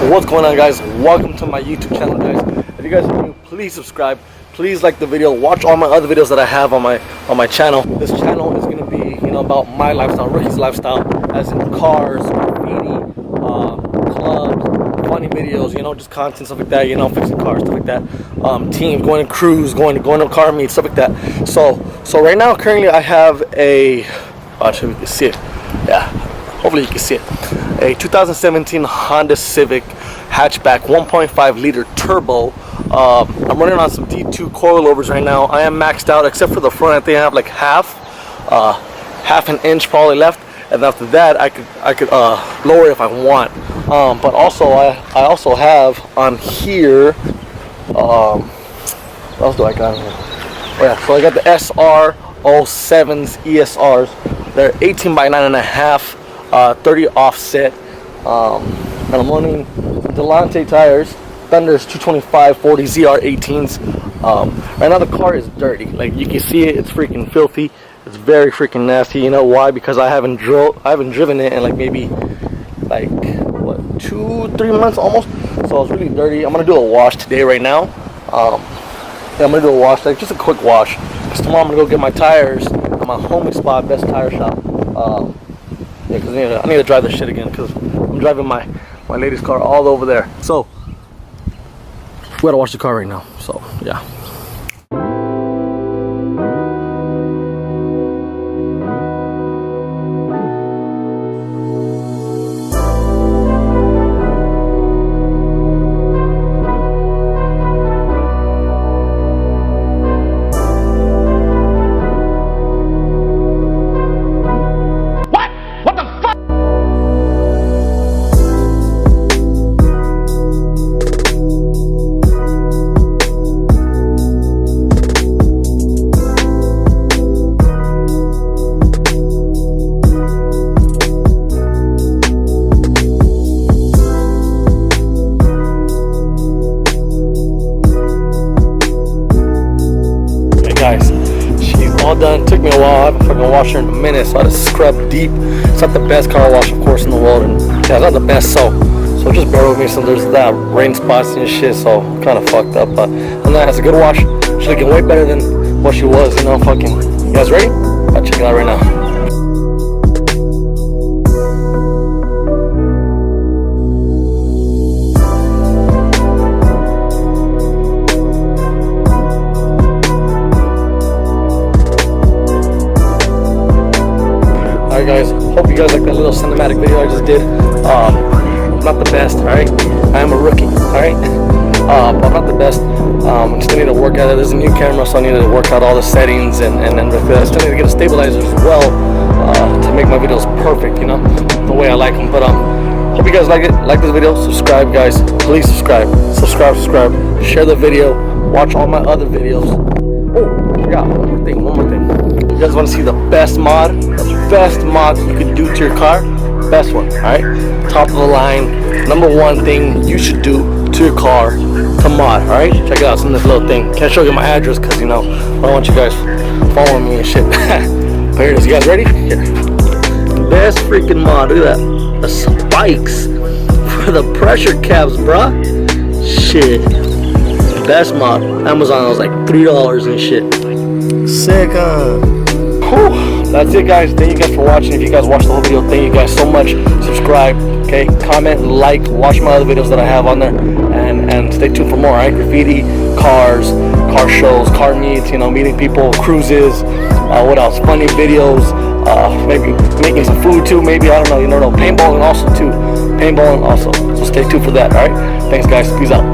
What's going on, guys? Welcome to my YouTube channel, guys. If you guys are new, please subscribe, please like the video, watch all my other videos that I have on my channel. This channel is going to be, about my lifestyle, Rookieez lifestyle, as in cars, graffiti, clubs, funny videos, just content, stuff like that, fixing cars, stuff like that, teams, going to cruise, going to car meets, stuff like that. So right now, currently, I have a, actually you can see it, yeah, hopefully you can see it, a 2017 Honda Civic hatchback 1.5 liter turbo. I'm running on some D2 coilovers right now. I am maxed out except for the front. I think I have like half an inch probably left, and after that I could lower it if I want. But also I also have on here, what else do I got on here? Oh yeah, so I got the SR07s ESRs. They're 18 by 9.5, 30 offset, and I'm running Delante tires, Thunders 225 40 ZR18s. Right now the car is dirty, like you can see it. It's freaking filthy. It's very freaking nasty. You know why? Because I haven't driven it in like maybe like what, 2-3 months almost. So it's really dirty. I'm gonna do a wash today right now. Yeah, I'm gonna do a wash, like just a quick wash, because tomorrow I'm gonna go get my tires at my homie spot, Best Tire Shop. Yeah, because I need to drive this shit again, because I'm driving my lady's car all over there. So we gotta wash the car right now. So yeah. Guys, she's all done. Took me a while. I haven't fucking washed her in a minute, so I had to scrub deep. It's not the best car wash, of course, in the world, and yeah, it's not the best. So just bear with me. So there's that rain spots and shit, so kind of fucked up. But other than that, it's a good wash. She's looking way better than what she was. Fucking. You guys ready? I'll check it out right now. Alright guys, hope you guys like that little cinematic video I just did. I'm not the best, alright? I am a rookie, alright? But I'm not the best. I still need to work at it. There's a new camera, so I need to work out all the settings, and I still need to get a stabilizer as well, to make my videos perfect, the way I like them. But hope you guys like it. Like this video, subscribe guys, please subscribe, share the video, watch all my other videos. Oh, I forgot one more thing. You guys want to see the best mod you could do to your car? Best one, alright? Top of the line, #1 thing you should do to your car to mod, alright? Check it out, some of this little thing. Can't show you my address because, I don't want you guys following me and shit. But here it is. You guys ready? Here. Best freaking mod, look at that. The spikes for the pressure caps, bruh. Shit. Best mod. Amazon was like $3 and shit. Sick, that's it guys. Thank you guys for watching. If you guys watched the whole video, thank you guys so much. Subscribe, okay, comment, like, watch my other videos that I have on there, and stay tuned for more, alright? Graffiti, cars, car shows, car meets, meeting people, cruises, what else, funny videos, maybe making some food too, maybe, I don't know, paintballing also. So stay tuned for that, alright? Thanks guys, peace out.